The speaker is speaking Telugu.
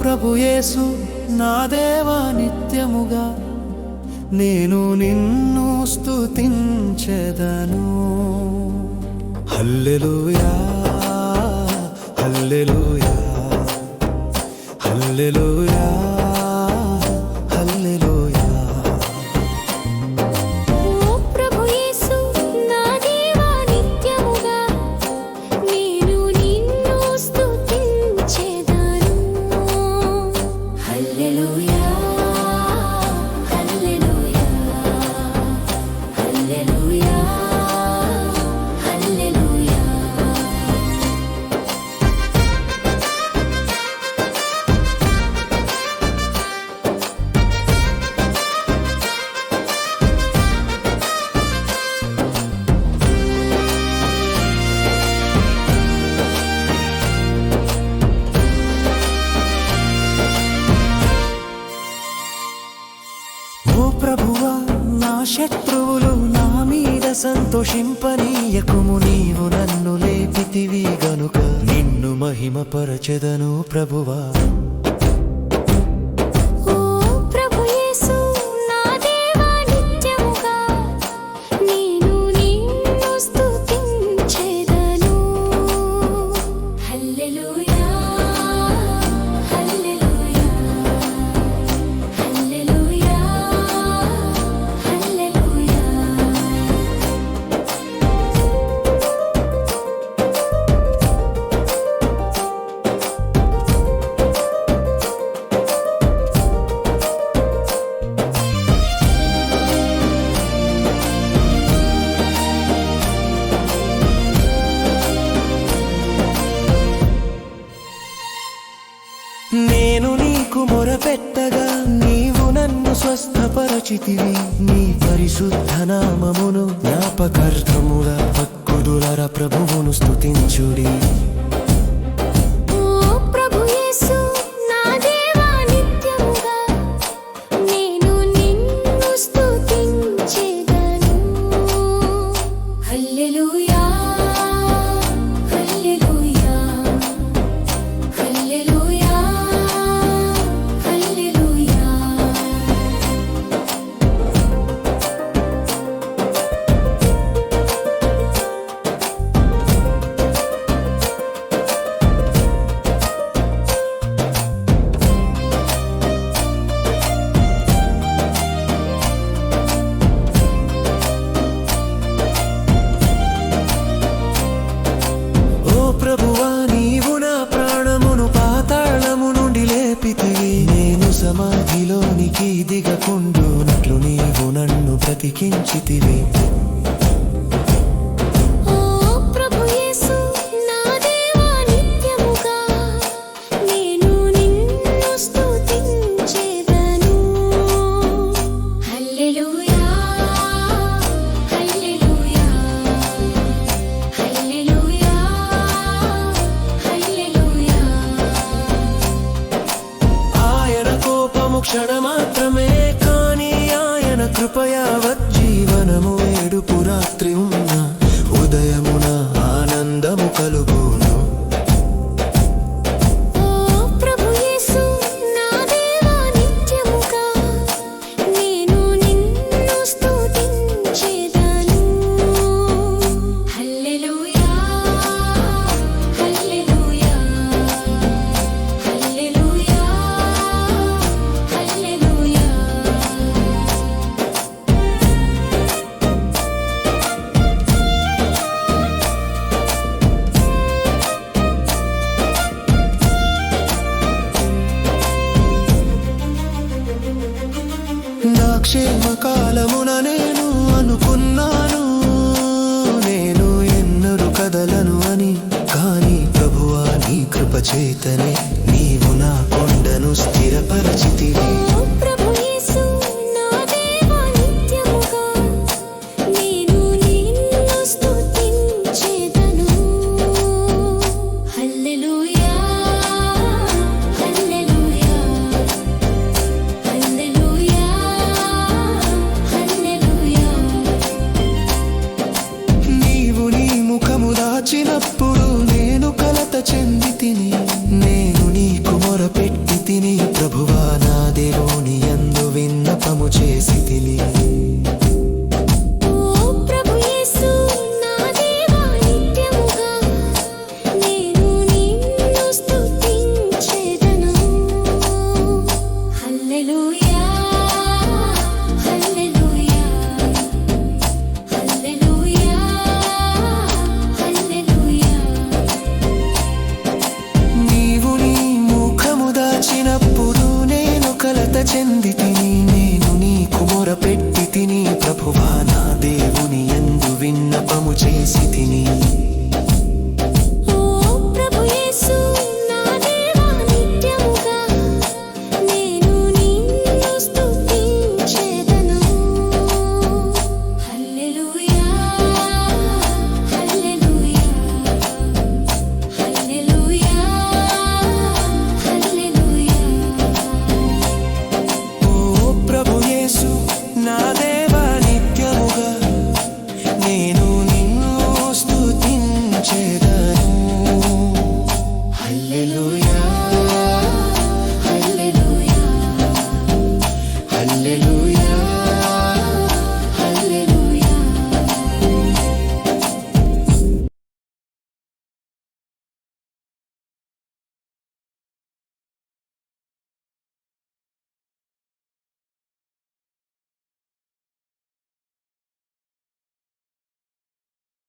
ప్రభు యేసు నా దేవా నిత్యముగా నేను నిన్ను స్తుతించెదను. హల్లెలూయా హల్లెలూయా హల్లెలూయా హల్లెలూయా. ఓ ప్రభు యేసు నా దేవా నిత్యముగా నేను నిన్ను స్తుతించెదను. హల్లెలూయా హల్లెలూయా హల్లెలూయా హల్లెలూయా. ఓ ప్రభువా నా శత్రువులు నా మీద సంతోషింపనీయకుము. నీవు నన్ను లేపితివి గనుక నిన్ను మహిమపరచెదను ప్రభువా. ఓ ప్రభు యేసు నా దేవా నిత్యముగా నేను నిన్ను స్తుతించెదను. హల్లెలూయా హల్లెలూయా హల్లెలూయా హల్లెలూయా. నేను నీకు మొరపెట్టగా నీవు నన్ను స్వస్థపరచితివి. నీ పరిశుద్ధ నామమును జ్ఞాపకార్థముగా భక్తులార ప్రభువును స్తుతించుడి. ఓ ప్రభు యేసు నా దేవా నిత్యముగా నేను నిన్ను స్తుతించెదను. హల్లెలూయా హల్లెలూయా హల్లెలూయా హల్లెలూయా. ఓ ప్రభువా నీవు నా ప్రాణమును పాతాళము నుండి లేపితివి. నేను సమాధిలోనికి దిగకుండునట్లు నీవు నన్ను బ్రతికించితివి.